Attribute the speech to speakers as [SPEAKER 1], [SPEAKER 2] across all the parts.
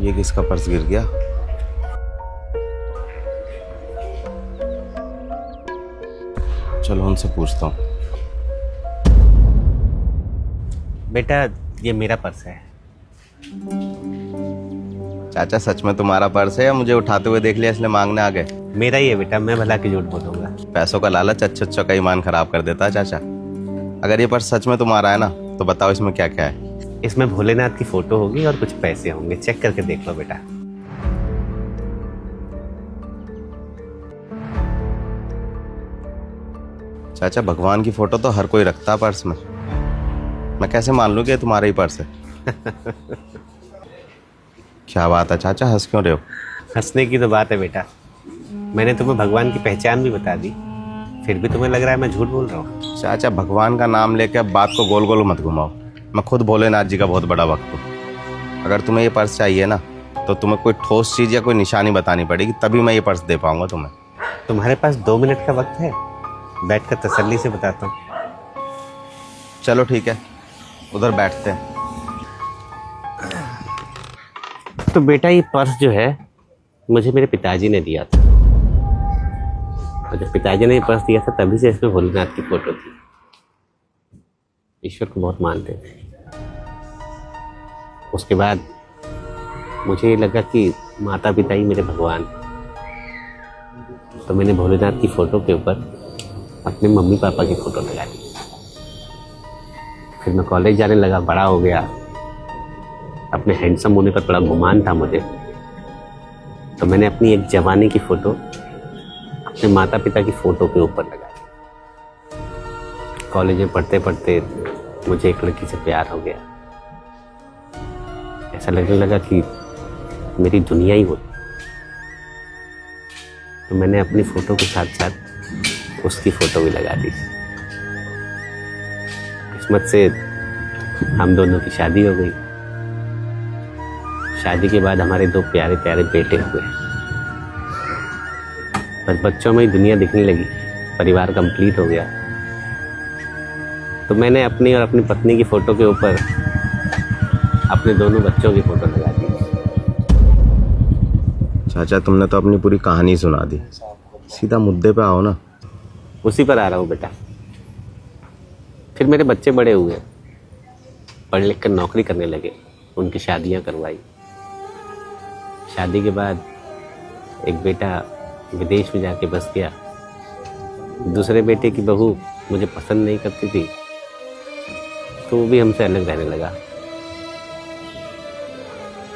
[SPEAKER 1] ये किसका पर्स गिर गया? चलो उनसे पूछता हूँ।
[SPEAKER 2] बेटा ये मेरा पर्स है।
[SPEAKER 1] चाचा सच में तुम्हारा पर्स है या मुझे उठाते हुए देख लिया इसलिए मांगने आ गए?
[SPEAKER 2] मेरा ही है बेटा, मैं भला की झूठ बोलूंगा।
[SPEAKER 1] पैसों का लालच अच्छा का ईमान खराब कर देता है चाचा। अगर ये पर्स सच में तुम्हारा है ना तो बताओ इसमें क्या क्या है।
[SPEAKER 2] इसमें भोलेनाथ की फोटो होगी और कुछ पैसे होंगे, चेक करके देख लो बेटा।
[SPEAKER 1] चाचा भगवान की फोटो तो हर कोई रखता है पर्स में, मैं कैसे मान लूं कि ये तुम्हारा ही पर्स है? क्या बात है चाचा, हंस क्यों रहे हो?
[SPEAKER 2] हंसने की तो बात है बेटा, मैंने तुम्हें भगवान की पहचान भी बता दी, फिर भी तुम्हें लग रहा है मैं झूठ बोल रहा हूँ।
[SPEAKER 1] चाचा भगवान का नाम लेकर बात को गोल गोल मत घुमाओ। मैं खुद भोलेनाथ जी का बहुत बड़ा भक्त हूँ। अगर तुम्हें ये पर्स चाहिए ना तो तुम्हें कोई ठोस चीज या कोई निशानी बतानी पड़ेगी, तभी मैं ये पर्स दे पाऊंगा तुम्हें।
[SPEAKER 2] तुम्हारे पास 2 मिनट का वक्त है? बैठकर तसल्ली से बताता हूँ।
[SPEAKER 1] चलो ठीक है, उधर बैठते हैं।
[SPEAKER 2] तो बेटा ये पर्स जो है मुझे मेरे पिताजी ने दिया था, और जब पिताजी ने ये पर्स दिया था तभी से इसमें भोलेनाथ की फोटो थी। ईश्वर को बहुत मानते थे। उसके बाद मुझे ये लगा कि माता पिता ही मेरे भगवान, तो मैंने भोलेनाथ की फोटो के ऊपर अपने मम्मी पापा की फोटो लगा दी। फिर मैं कॉलेज जाने लगा, बड़ा हो गया, अपने हैंडसम होने पर बड़ा गुमान था मुझे, तो मैंने अपनी एक जवानी की फोटो अपने माता पिता की फोटो के ऊपर लगा दी। कॉलेज में पढ़ते पढ़ते मुझे एक लड़की से प्यार हो गया। ऐसा लगने लगा कि मेरी दुनिया ही वो, तो मैंने अपनी फोटो के साथ साथ उसकी फोटो भी लगा दी। किस्मत से हम दोनों की शादी हो गई। शादी के बाद हमारे 2 प्यारे प्यारे बेटे हुए। बस बच्चों में ही दुनिया दिखने लगी, परिवार कंप्लीट हो गया। तो मैंने अपनी और अपनी पत्नी की फोटो के ऊपर अपने दोनों बच्चों की फोटो लगा दी।
[SPEAKER 1] चाचा तुमने तो अपनी पूरी कहानी सुना दी, सीधा मुद्दे पे आओ ना।
[SPEAKER 2] उसी पर आ रहा हूँ बेटा। फिर मेरे बच्चे बड़े हुए, पढ़ लिख कर नौकरी करने लगे, उनकी शादियाँ करवाई। शादी के बाद एक बेटा विदेश में जाके बस गया। दूसरे बेटे की बहू मुझे पसंद नहीं करती थी, तो वो भी हमसे अलग रहने लगा।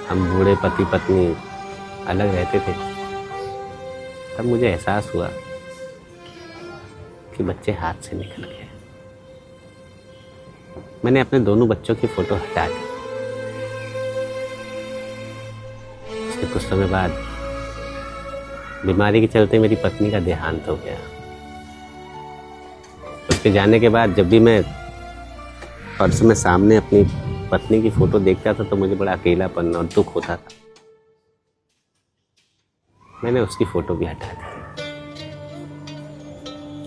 [SPEAKER 2] हम बूढ़े पति पत्नी अलग रहते थे। तब मुझे एहसास हुआ कि बच्चे हाथ से निकल गए। मैंने अपने दोनों बच्चों की फोटो हटा दी। उसके कुछ समय बाद बीमारी के चलते मेरी पत्नी का देहांत हो गया। उसके जाने के बाद जब भी मैं पर्स में सामने अपनी पत्नी की फोटो देखता था तो मुझे बड़ा अकेलापन और दुख होता था। मैंने उसकी फोटो भी हटा दी।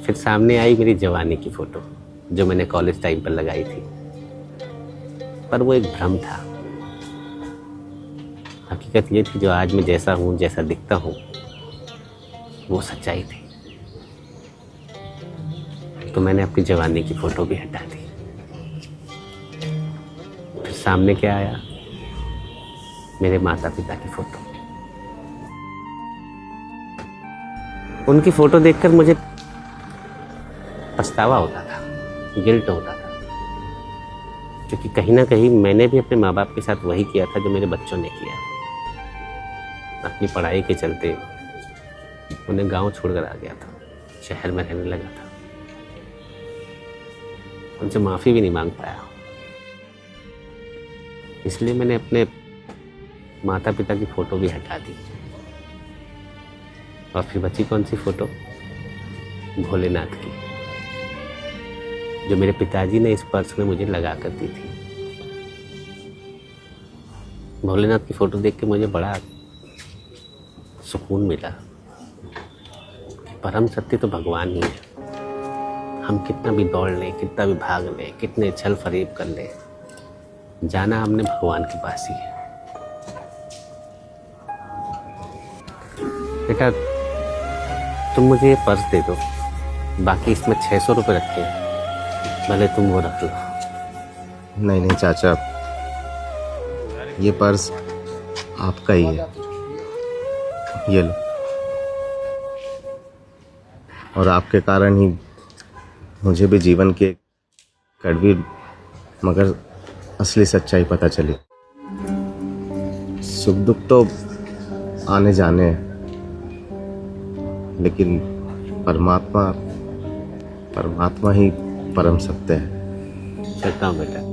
[SPEAKER 2] फिर सामने आई मेरी जवानी की फोटो जो मैंने कॉलेज टाइम पर लगाई थी, पर वो एक भ्रम था। हकीकत ये थी जो आज मैं जैसा हूँ, जैसा दिखता हूँ, वो सच्चाई थी। तो मैंने अपनी जवानी की फोटो भी हटा दी। फिर सामने क्या आया? मेरे माता पिता की फोटो। उनकी फोटो देखकर मुझे पछतावा होता था, गिल्ट होता था, क्योंकि कहीं ना कहीं मैंने भी अपने माँ बाप के साथ वही किया था जो मेरे बच्चों ने किया। अपनी पढ़ाई के चलते उन्हें गांव छोड़कर आ गया था, शहर में रहने लगा था। उनसे माफ़ी भी नहीं मांग पाया। इसलिए मैंने अपने माता पिता की फ़ोटो भी हटा दी। और फिर बची कौन सी फ़ोटो? भोलेनाथ की, जो मेरे पिताजी ने इस पर्स में मुझे लगा कर दी थी। भोलेनाथ की फ़ोटो देख के मुझे बड़ा सुकून मिला। परम सत्य तो भगवान ही है। हम कितना भी दौड़ लें, कितना भी भाग लें, कितने छल फरेब कर लें, जाना हमने भगवान के पास ही है। बेटा तुम मुझे ये पर्स दे दो, बाकी इसमें 600 रुपये रखे हैं, भले तुम वो रख लो।
[SPEAKER 1] नहीं नहीं चाचा, ये पर्स आपका ही है, ये लो। और आपके कारण ही मुझे भी जीवन की एक कड़वी मगर असली सच्चाई पता चली। सुख दुख तो आने जाने हैं, लेकिन परमात्मा ही परम सत्य है।
[SPEAKER 2] चलता हूँ बेटा।